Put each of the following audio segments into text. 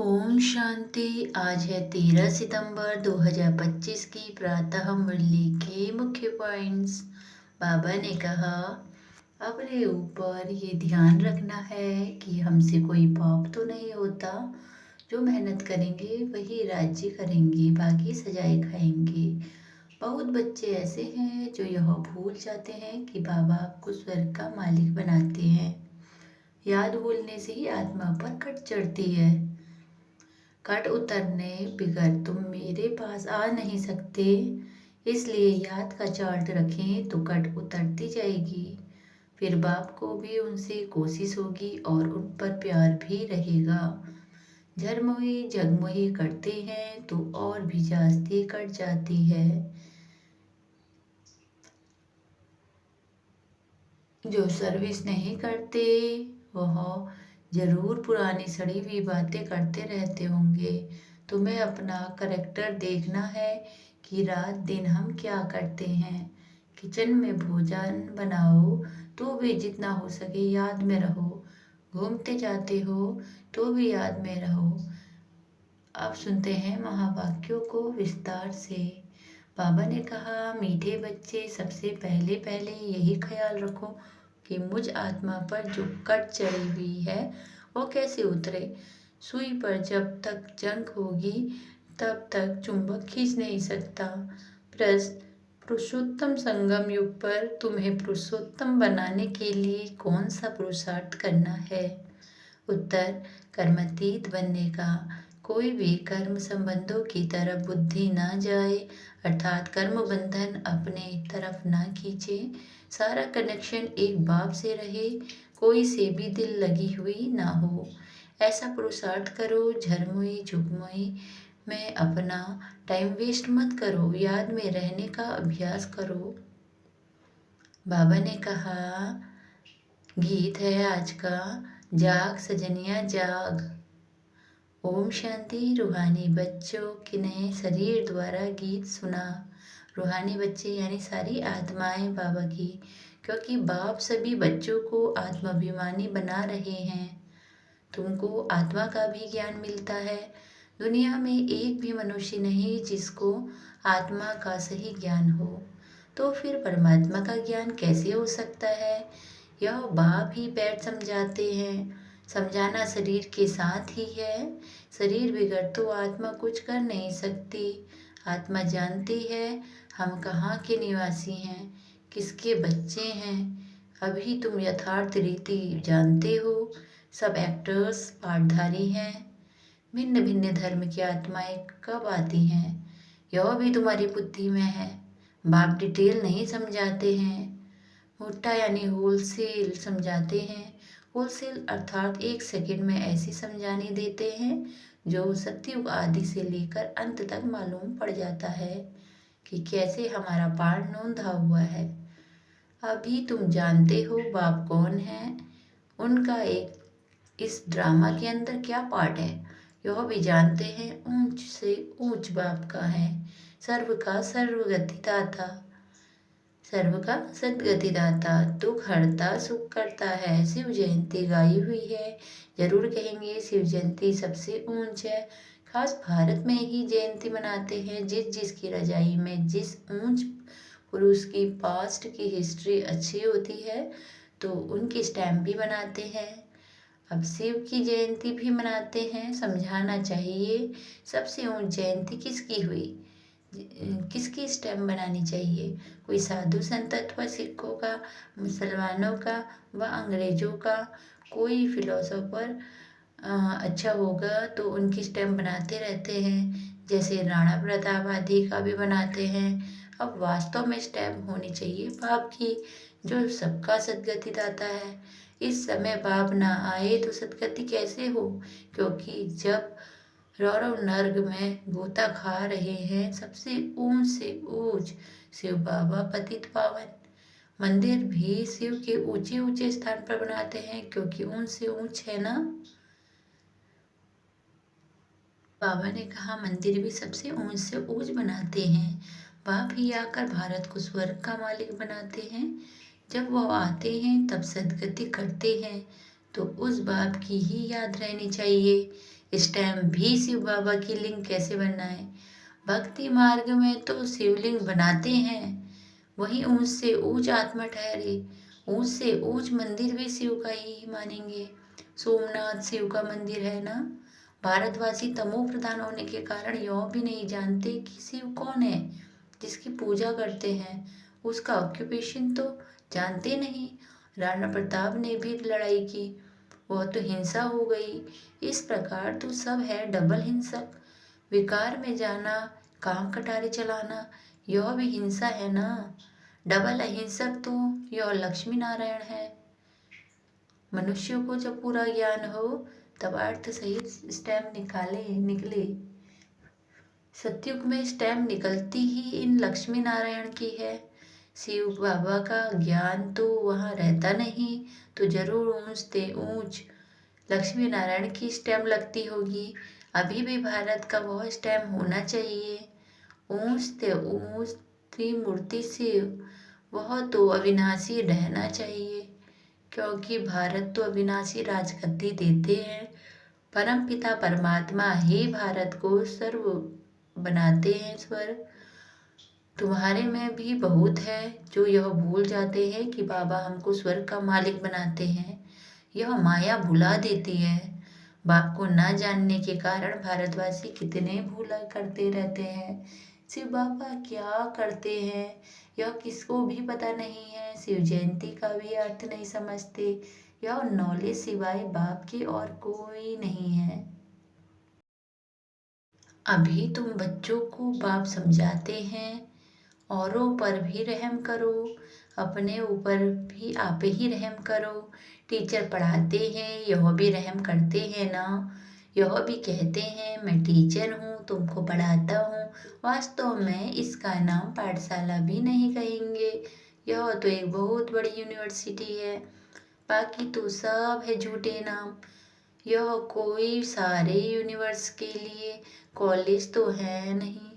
ओम शांति। आज है 13 सितंबर 2025 की प्रातः मुरली के मुख्य पॉइंट्स। बाबा ने कहा, अपने ऊपर ये ध्यान रखना है कि हमसे कोई पाप तो नहीं होता। जो मेहनत करेंगे वही राज्य करेंगे, बाकी सजाए खाएंगे। बहुत बच्चे ऐसे हैं जो यह भूल जाते हैं कि बाबा आपको स्वर्ग का मालिक बनाते हैं। याद भूलने से ही आत्मा पर कट चढ़ती है। कट उतरने बिगर तुम मेरे पास आ नहीं सकते, इसलिए याद का चार्ट रखें तो कट उतरती जाएगी। फिर बाप को भी उनसे कोशिश होगी और उन पर प्यार भी रहेगा। झरमोही जगमोही करते हैं तो और भी जास्ती कट जाती है। जो सर्विस नहीं करते वह जरूर पुरानी सड़ी हुई बातें करते रहते होंगे। तुम्हें अपना करेक्टर देखना है कि रात दिन हम क्या करते हैं। किचन में भोजन बनाओ तो भी जितना हो सके याद में रहो। घूमते जाते हो तो भी याद में रहो। अब सुनते हैं महावाक्यों को विस्तार से। बाबा ने कहा, मीठे बच्चे, सबसे पहले पहले यही ख्याल रखो कि मुझ आत्मा पर जो कट चढ़ी हुई है वो कैसे उतरे। सुई पर जब तक जंग होगी तब तक चुंबक खींच नहीं सकता। प्रश्न, पुरुषोत्तम संगम युग पर तुम्हें पुरुषोत्तम बनाने के लिए कौन सा पुरुषार्थ करना है। उत्तर, कर्मातीत बनने का। कोई भी कर्म संबंधों की तरफ बुद्धि ना जाए, अर्थात कर्म बंधन अपने तरफ ना खींचे। सारा कनेक्शन एक बाप से रहे, कोई से भी दिल लगी हुई ना हो। ऐसा पुरुषार्थ करो। झरमोई झुकमोई में अपना टाइम वेस्ट मत करो, याद में रहने का अभ्यास करो। बाबा ने कहा, गीत है आज का, जाग सजनिया जाग। ओम शांति। रूहानी बच्चों ने शरीर द्वारा गीत सुना। रूहानी बच्चे यानी सारी आत्माएं बाबा की, क्योंकि बाप सभी बच्चों को आत्माभिमानी बना रहे हैं। तुमको आत्मा का भी ज्ञान मिलता है। दुनिया में एक भी मनुष्य नहीं जिसको आत्मा का सही ज्ञान हो, तो फिर परमात्मा का ज्ञान कैसे हो सकता है। यह बाप ही बैठ समझाते हैं। समझाना शरीर के साथ ही है। शरीर बिगड़ तो आत्मा कुछ कर नहीं सकती। आत्मा जानती है हम कहाँ के निवासी हैं, किसके बच्चे हैं। अभी तुम यथार्थ रीति जानते हो। सब एक्टर्स पाठधारी हैं। भिन्न भिन्न धर्म की आत्माएं कब आती हैं, यह भी तुम्हारी बुद्धि में है। बाप डिटेल नहीं समझाते हैं, मोटा यानी होलसेल समझाते हैं। होलसेल अर्थात एक सेकंड में ऐसी समझानी देते हैं जो सतयुग आदि से लेकर अंत तक मालूम पड़ जाता है कि कैसे हमारा पार्ट नोंधा हुआ है। अभी तुम जानते हो बाप कौन है, उनका एक इस ड्रामा के अंदर क्या पार्ट है, यह भी जानते हैं। ऊंच से ऊंच बाप का है, सर्व का सर्वगतिदाता, सर्व का सदगतिदाता, दुख हरता सुख करता है। शिव जयंती गाई हुई है, जरूर कहेंगे शिव जयंती सबसे ऊंच है। खास भारत में ही जयंती मनाते हैं। जिस जिसकी रजाई में जिस ऊंच पुरुष की पास्ट की हिस्ट्री अच्छी होती है तो उनकी स्टैम्प भी बनाते हैं। अब शिव की जयंती भी मनाते हैं। समझाना चाहिए सबसे ऊंच जयंती किसकी हुई, किसकी स्टैम्प बनानी चाहिए। कोई साधु संत अथवा सिखों का, मुसलमानों का व अंग्रेजों का। कोई फिलोसोफर अच्छा होगा तो उनकी स्टैम्प बनाते रहते हैं, जैसे राणा प्रताप आदि का भी बनाते हैं। अब वास्तव में स्टैम्प होनी चाहिए बाप की, जो सबका सदगति दाता है। इस समय बाप ना आए तो सदगति कैसे हो, क्योंकि जब रौरव नर्ग में गोता खा रहे हैं सबसे ऊंच से ऊंच शिव बाबा पतित पावन। मंदिर भी शिव के ऊंचे ऊंचे स्थान पर बनाते हैं क्योंकि ऊंच से ऊंच है ना। बाबा ने कहा, मंदिर भी सबसे ऊंच से ऊंच बनाते हैं। बाप ही आकर भारत को स्वर्ग का मालिक बनाते हैं। जब वह आते हैं तब सदगति करते हैं, तो उस बाप की ही याद रहनी चाहिए। स्टैम्प भी शिव बाबा की लिंग कैसे बनाए। भक्ति मार्ग में तो शिवलिंग बनाते हैं, वहीं ऊंच से ऊंच आत्मा ठहरे, ऊंच से ऊंच मंदिर भी शिव का ही मानेंगे। सोमनाथ शिव का मंदिर है ना। भारतवासी तमो प्रधान होने के कारण यह भी नहीं जानते कि शिव कौन है, जिसकी पूजा करते हैं उसका ऑक्यूपेशन तो जानते नहीं। राणा प्रताप ने भी लड़ाई की, वह तो हिंसा हो गई। इस प्रकार तो सब है डबल हिंसक। विकार में जाना, काम कटारे चलाना, यह भी हिंसा है ना। डबल अहिंसक तो यह लक्ष्मी नारायण है। मनुष्यों को जब पूरा ज्ञान हो तब अर्थ सहित स्टैम्प निकले। सतयुग में स्टैम्प निकलती ही इन लक्ष्मी नारायण की है। शिव बाबा का ज्ञान तो वहाँ रहता नहीं, तो जरूर ऊंच से ऊंच लक्ष्मी नारायण की स्टैम्प लगती होगी। अभी भी भारत का वह स्टैम्प होना चाहिए। ऊंच से ऊंच त्रिमूर्ति शिव, वह तो अविनाशी रहना चाहिए, क्योंकि भारत तो अविनाशी राजगद्दी देते हैं। परम पिता परमात्मा ही भारत को सर्व बनाते हैं स्वर्ग। तुम्हारे में भी बहुत है जो यह भूल जाते हैं कि बाबा हमको स्वर्ग का मालिक बनाते हैं। यह माया भुला देती है। बाप को ना जानने के कारण भारतवासी कितने भूला करते रहते हैं। शिव बाबा क्या करते हैं यह किसको भी पता नहीं है। शिव जयंती का भी अर्थ नहीं समझते। यह नॉलेज सिवाय बाप के और कोई नहीं है। अभी तुम बच्चों को बाप समझाते हैं, औरों पर भी रहम करो, अपने ऊपर भी आप ही रहम करो। टीचर पढ़ाते हैं, यह भी रहम करते हैं ना। यह भी कहते हैं मैं टीचर हूँ, तुमको पढ़ाता हूँ। वास्तव में इसका नाम पाठशाला भी नहीं कहेंगे, यह तो एक बहुत बड़ी यूनिवर्सिटी है। बाकी तो सब है झूठे नाम। यह कोई सारे यूनिवर्स के लिए कॉलेज तो है नहीं,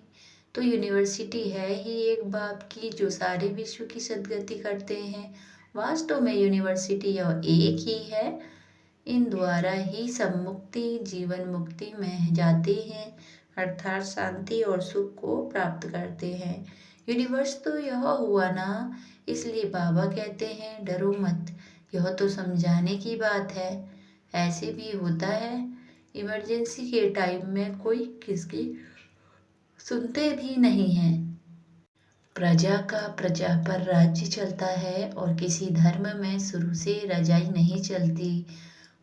तो यूनिवर्सिटी है ही एक बाप की जो सारे विश्व की सद्गति करते हैं। वास्तव में यूनिवर्सिटी यह एक ही है। इन द्वारा ही सब मुक्ति जीवन मुक्ति में जाते हैं, अर्थात शांति और सुख को प्राप्त करते हैं। यूनिवर्स तो यह हुआ ना, इसलिए बाबा कहते हैं डरो मत। यह तो समझाने की बात है। ऐसे भी होता है, इमरजेंसी के टाइम में कोई किसकी सुनते भी नहीं हैं। प्रजा का प्रजा पर राज्य चलता है और किसी धर्म में शुरू से रजाई नहीं चलती।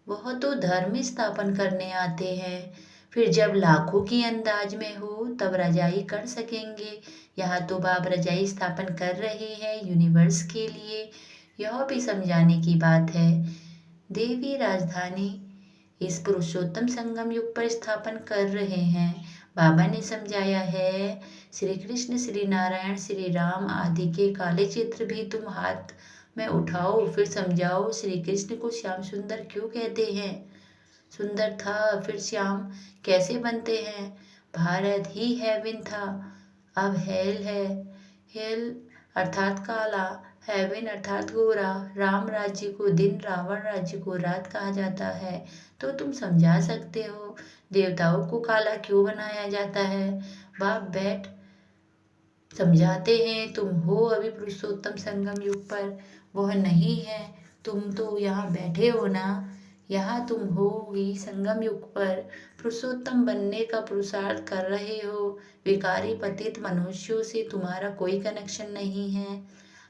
वह तो धर्म स्थापन करने आते हैं, फिर जब लाखों की अंदाज में हो तब रजाई कर सकेंगे। यहाँ तो बाप रजाई स्थापन कर रहे हैं यूनिवर्स के लिए, यह भी समझाने की बात है। देवी राजधानी इस पुरुषोत्तम संगम युग पर स्थापन कर रहे हैं। बाबा ने समझाया है, श्री कृष्ण श्री नारायण श्री राम आदि के काले चित्र भी तुम हाथ में उठाओ, फिर समझाओ श्री कृष्ण को श्याम सुंदर क्यों कहते हैं। सुंदर था फिर श्याम कैसे बनते हैं। भारत ही हेवन था, अब हेल है। हेल अर्थात काला, हेवन अर्थात गोरा। राम राज्य को दिन, रावण राज्य को रात कहा जाता है। तो तुम समझा सकते हो देवताओं को काला क्यों बनाया जाता है। बाप बैठ समझाते हैं, तुम हो अभी पुरुषोत्तम संगम युग पर, वह नहीं है। तुम तो यहाँ बैठे हो ना, यहाँ तुम हो ही संगम युग पर, पुरुषोत्तम बनने का पुरुषार्थ कर रहे हो। विकारी पतित मनुष्यों से तुम्हारा कोई कनेक्शन नहीं है।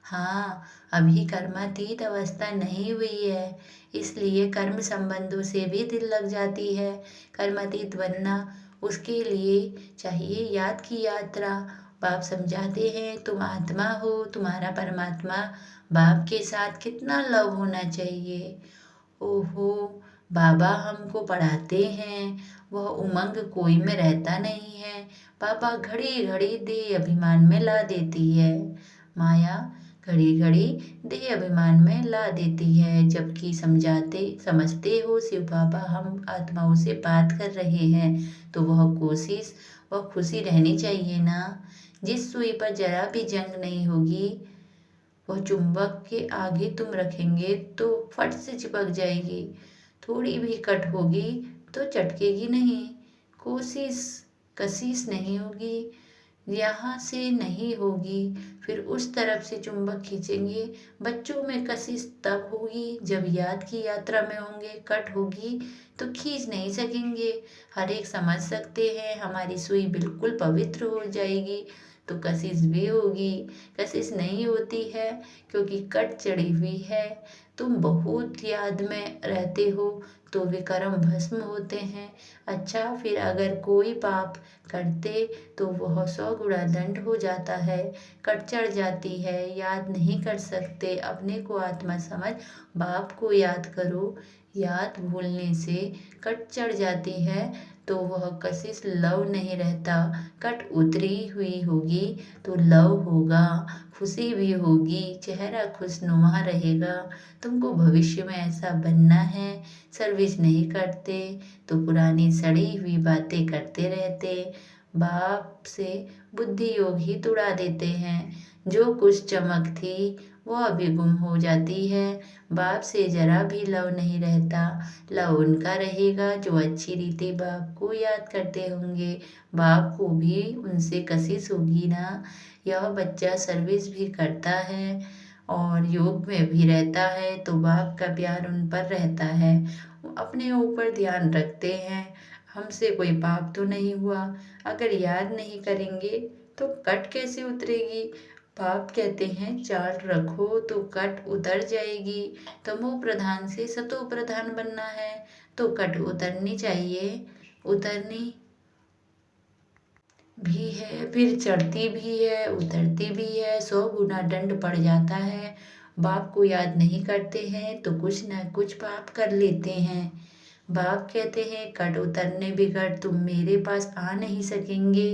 हाँ, अभी कर्मातीत अवस्था नहीं हुई है, इसलिए कर्म संबंधों से भी दिल लग जाती है। कर्मातीत बनना उसके लिए चाहिए याद की यात्रा। बाप समझाते हैं तुम आत्मा हो, तुम्हारा परमात्मा बाप के साथ कितना लव होना चाहिए। ओहो, बाबा हमको पढ़ाते हैं, वह उमंग कोई में रहता नहीं है। बाबा घड़ी घड़ी देह अभिमान में ला देती है, माया घड़ी घड़ी देह अभिमान में ला देती है। जबकि समझते हो शिव बाबा हम आत्माओं से बात कर रहे हैं, तो वह खुशी रहनी चाहिए ना। जिस सुई पर जरा भी जंग नहीं होगी, वह चुंबक के आगे तुम रखेंगे तो फट से चिपक जाएगी। थोड़ी भी कट होगी तो चटकेगी नहीं, कशिश नहीं होगी, यहाँ से नहीं होगी। फिर उस तरफ से चुंबक खींचेंगे। बच्चों में कशिश तब होगी जब याद की यात्रा में होंगे। कट होगी तो खींच नहीं सकेंगे। हर एक समझ सकते हैं, हमारी सुई बिल्कुल पवित्र हो जाएगी तो कशिश भी होगी। कशिश नहीं होती है क्योंकि कट चढ़ी हुई है। तुम बहुत याद में रहते हो तो वे कर्म भस्म होते हैं। अच्छा, फिर अगर कोई पाप करते तो वह 100 गुणा दंड हो जाता है। कट चढ़ जाती है, याद नहीं कर सकते, अपने को आत्मा समझ बाप को याद करो। याद भूलने से कट चढ़ जाती है तो वह कशिश लव नहीं रहता। कट उतरी हुई होगी तो लव होगा, खुशी भी होगी, चेहरा खुशनुमा रहेगा। तुमको भविष्य में ऐसा बनना है। सर्विस नहीं करते तो पुरानी सड़ी हुई बातें करते रहते। बाप से बुद्धि योग ही तुड़ा देते हैं। जो कुछ चमक थी वह अभी गुम हो जाती है। बाप से जरा भी लव नहीं रहता। लव उनका रहेगा जो अच्छी रीति बाप को याद करते होंगे। बाप को भी उनसे कशिश होगी ना। यह बच्चा सर्विस भी करता है और योग में भी रहता है तो बाप का प्यार उन पर रहता है। अपने ऊपर ध्यान रखते हैं, हमसे कोई पाप तो नहीं हुआ। अगर याद नहीं करेंगे तो कट कैसे उतरेगी। बाप कहते हैं चार्ट रखो तो कट उतर जाएगी। तमो प्रधान से सतो प्रधान बनना है तो कट उतरनी चाहिए। उतरनी भी है, फिर चढ़ती भी है, उतरती भी है, 100 गुना दंड पड़ जाता है। बाप को याद नहीं करते हैं तो कुछ न कुछ पाप कर लेते हैं। बाप कहते हैं कट उतरने बिगड़ तुम मेरे पास आ नहीं सकेंगे,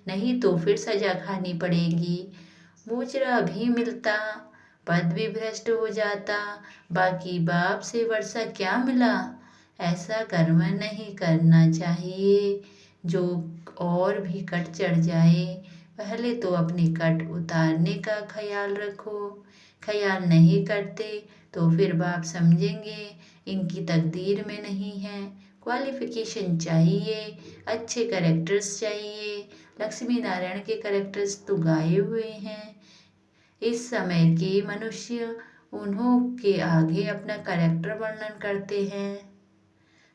नहीं तो फिर सजा खानी पड़ेगी। मुजरा भी मिलता, पद भी भ्रष्ट हो जाता, बाकी बाप से वर्षा क्या मिला। ऐसा कर्म नहीं करना चाहिए जो और भी कट चढ़ जाए। पहले तो अपनी कट उतारने का ख्याल रखो। ख्याल नहीं करते तो फिर बाप समझेंगे इनकी तकदीर में नहीं है। क्वालिफिकेशन चाहिए, अच्छे कैरेक्टर्स चाहिए। लक्ष्मी नारायण के कैरेक्टर्स तो गाए हुए हैं। इस समय के मनुष्य उन्हों के आगे अपना कैरेक्टर वर्णन करते हैं।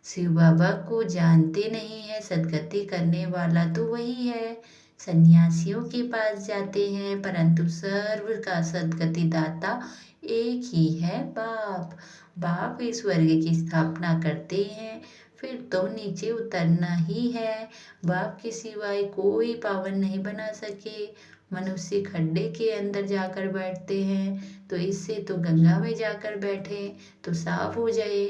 शिव बाबा को जानते नहीं है, सदगति करने वाला तो वही है। सन्यासियों के पास जाते हैं परंतु सर्व का सदगति दाता एक ही है बाप। बाप इस स्वर्ग की स्थापना करते हैं, फिर तो नीचे उतरना ही है। बाप के सिवाय कोई पावन नहीं बना सके। मनुष्य खड्डे के अंदर जाकर बैठते हैं तो इससे तो गंगा में जाकर बैठे तो साफ हो जाए,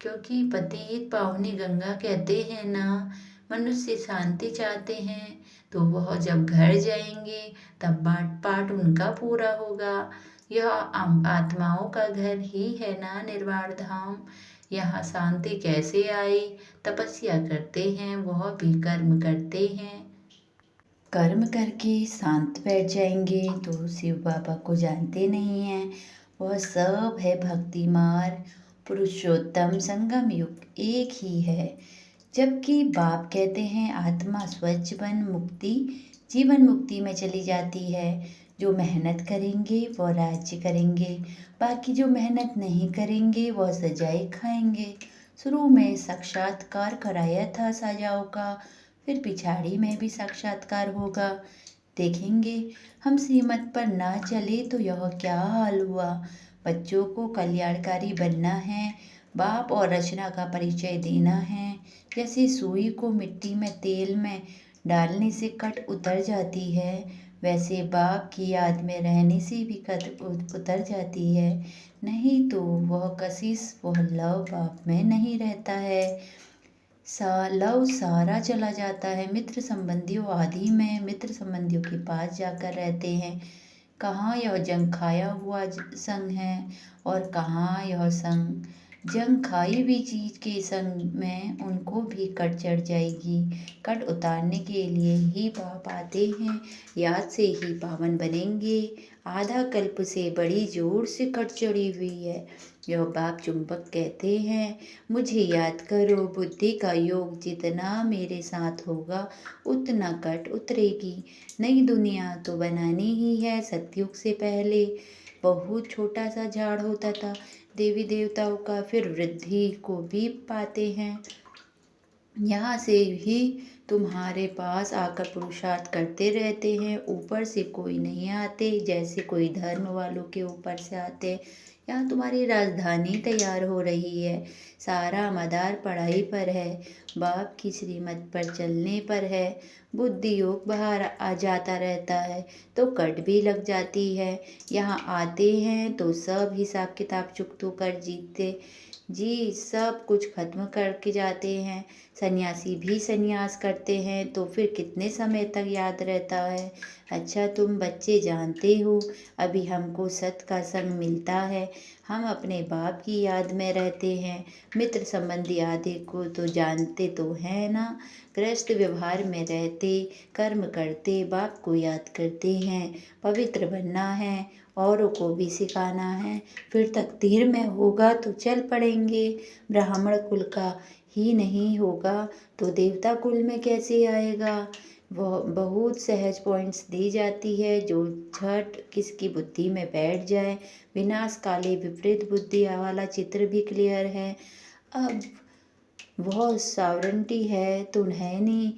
क्योंकि पतित पावनी गंगा कहते हैं ना। मनुष्य शांति चाहते हैं तो वह जब घर जाएंगे तब बाट पाठ उनका पूरा होगा। यह आत्माओं का घर ही है ना निर्वाण धाम। यहाँ शांति कैसे आई। तपस्या करते हैं, वह भी कर्म करते हैं। कर्म करके शांत बैठ जाएंगे तो शिव बाबा को जानते नहीं हैं। वह सब है भक्ति मार्ग, पुरुषोत्तम संगम युग एक ही है। जबकि बाप कहते हैं आत्मा स्वच्छ बन मुक्ति जीवन मुक्ति में चली जाती है। जो मेहनत करेंगे वह राज्य करेंगे, बाकी जो मेहनत नहीं करेंगे वह सजाएं खाएंगे। शुरू में साक्षात्कार कराया था साजाओं का, फिर पिछाड़ी में भी साक्षात्कार होगा। देखेंगे हम श्रीमत पर ना चले तो यह क्या हाल हुआ। बच्चों को कल्याणकारी बनना है, बाप और रचना का परिचय देना है। जैसे सुई को मिट्टी में तेल में डालने से कट उतर जाती है, वैसे बाप की याद में रहने से भी कट उतर जाती है। नहीं तो वह कशिश वह लव बाप में नहीं रहता है। लव सारा चला जाता है। मित्र संबंधियों आदि में मित्र संबंधियों के पास जाकर रहते हैं। कहाँ यह जंग खाया हुआ संग है और कहाँ यह संग। जंग खाई हुई चीज के संग में उनको भी कट चढ़ जाएगी। कट उतारने के लिए ही बाप आते हैं, याद से ही पावन बनेंगे। आधा कल्प से बड़ी जोर से कट चढ़ी हुई है। यह बाप चुंबक कहते हैं, मुझे याद करो, बुद्धि का योग जितना मेरे साथ होगा उतना कट उतरेगी। नई दुनिया तो बनानी ही है। सतयुग से पहले बहुत छोटा सा झाड़ होता था देवी देवताओं का, फिर वृद्धि को भी पाते हैं। यहाँ से ही तुम्हारे पास आकर पुरुषार्थ करते रहते हैं। ऊपर से कोई नहीं आते, जैसे कोई धर्म वालों के ऊपर से आते। यहाँ तुम्हारी राजधानी तैयार हो रही है। सारा मदार पढ़ाई पर है, बाप की श्रीमत पर चलने पर है। बुद्धि योग बाहर आ जाता रहता है तो कट भी लग जाती है। यहाँ आते हैं तो सब हिसाब किताब चुकतो कर जीतते जी, सब कुछ खत्म करके जाते हैं। सन्यासी भी सन्यास करते हैं तो फिर कितने समय तक याद रहता है। अच्छा तुम बच्चे जानते हो, अभी हमको सत का संग मिलता है, हम अपने बाप की याद में रहते हैं। मित्र संबंधी आदि को तो जानते तो हैं ना। गृहस्थ व्यवहार में रहते, कर्म करते, बाप को याद करते हैं। पवित्र बनना है, औरों को भी सिखाना है। फिर तकदीर में होगा तो चल पड़ेंगे। ब्राह्मण कुल का ही नहीं होगा तो देवता कुल में कैसे आएगा। वह बहुत सहज पॉइंट्स दी जाती है जो झट किसकी बुद्धि में बैठ जाए। विनाश काले विपरीत बुद्धि वाला चित्र भी क्लियर है। अब वह सावरंटी है तो है नहीं,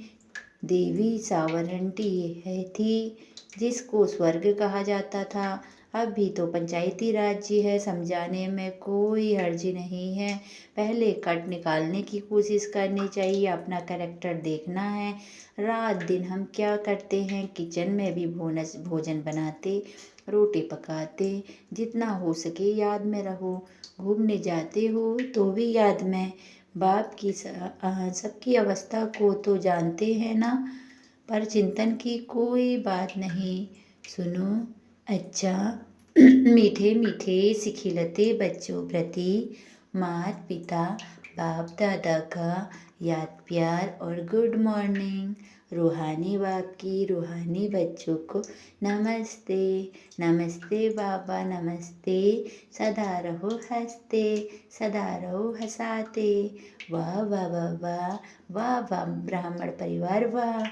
देवी सावरंटी है थी जिसको स्वर्ग कहा जाता था। अब भी तो पंचायती राज्य है, समझाने में कोई हर्ज नहीं है। पहले कट निकालने की कोशिश करनी चाहिए, अपना कैरेक्टर देखना है। रात दिन हम क्या करते हैं, किचन में भी भोजन बनाते, रोटी पकाते, जितना हो सके याद में रहो। घूमने जाते हो तो भी याद में। बाप की सबकी अवस्था को तो जानते हैं ना, पर चिंतन की कोई बात नहीं। सुनो, अच्छा मीठे मीठे सिखिलते बच्चों प्रति माता पिता बाप दादा का याद प्यार और गुड मॉर्निंग। रूहानी बाप की रूहानी बच्चों को नमस्ते। नमस्ते बाबा नमस्ते, सदा रहो हंसते, सदा रहो हंसाते। वाह वाह वाह वाह वाह वाह ब्राह्मण परिवार वाह।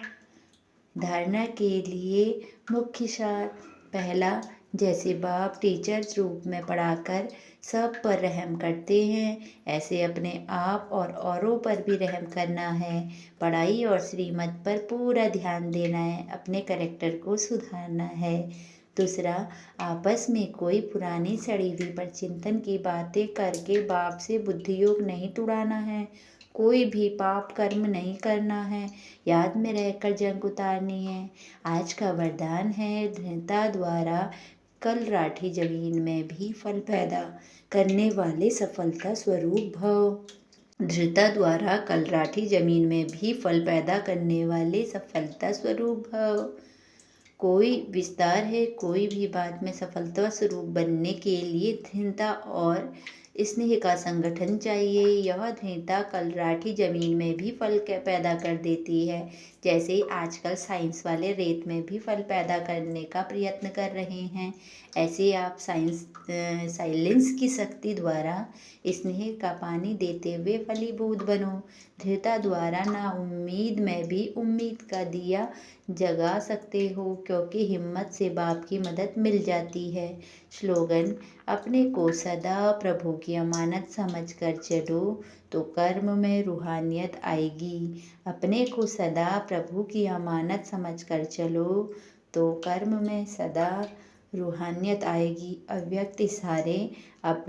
धारणा के लिए मुख्य सार। पहला, जैसे बाप टीचर्स रूप में पढ़ाकर सब पर रहम करते हैं, ऐसे अपने आप और औरों पर भी रहम करना है। पढ़ाई और श्रीमत पर पूरा ध्यान देना है, अपने कैरेक्टर को सुधारना है। दूसरा, आपस में कोई पुरानी सड़ी हुई पर चिंतन की बातें करके बाप से बुद्धि योग नहीं तुड़ाना है। कोई भी पाप कर्म नहीं करना है, याद में रहकर जंग उतारनी है। आज का वरदान है, दृढ़ता द्वारा कल राठी जमीन में भी फल पैदा करने वाले सफलता स्वरूप भव। दृढ़ता द्वारा कल राठी जमीन में भी फल पैदा करने वाले सफलता स्वरूप भव। कोई विस्तार है, कोई भी बात में सफलता स्वरूप बनने के लिए दृढ़ता और स्नेह का संगठन चाहिए। यह दृढ़ता कल राठी जमीन में भी फल पैदा कर देती है, जैसे आजकल साइंस वाले रेत में भी फल पैदा करने का प्रयत्न कर रहे हैं। ऐसे आप साइलेंस की शक्ति द्वारा स्नेह का पानी देते हुए फलीभूत बनो। दृढ़ता द्वारा ना उम्मीद में भी उम्मीद का दिया जगा सकते हो, क्योंकि हिम्मत से बाप की मदद मिल जाती है। स्लोगन, अपने को सदा प्रभु की अमानत समझकर चलो तो कर्म में रूहानियत आएगी। अपने को सदा प्रभु की अमानत समझकर चलो तो कर्म में सदा रूहानियत आएगी। अव्यक्त इशारे, अब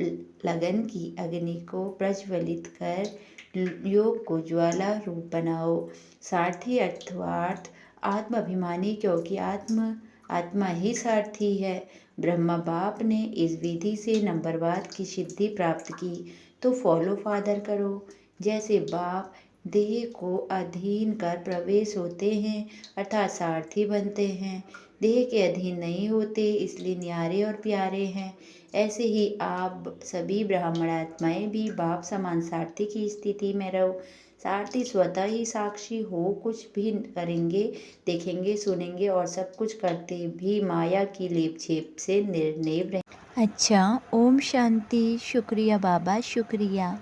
लगन की अग्नि को प्रज्वलित कर योग को ज्वाला रूप बनाओ। सारथी अर्थवार्थ, आत्माभिमानी, क्योंकि आत्मा ही सारथी है। ब्रह्मा बाप ने इस विधि से नंबरवाद की सिद्धि प्राप्त की, तो फॉलो फादर करो। जैसे बाप देह को अधीन कर प्रवेश होते हैं, अर्थात सारथी बनते हैं, देह के अधीन नहीं होते, इसलिए न्यारे और प्यारे हैं। ऐसे ही आप सभी ब्राह्मण आत्माएं भी बाप समान सारथी की स्थिति में रहो। सारथी स्वतः ही साक्षी हो, कुछ भी करेंगे, देखेंगे, सुनेंगे और सब कुछ करते भी माया की लेप छेप से निर्लेप रहे। अच्छा, ओम शांति। शुक्रिया बाबा, शुक्रिया।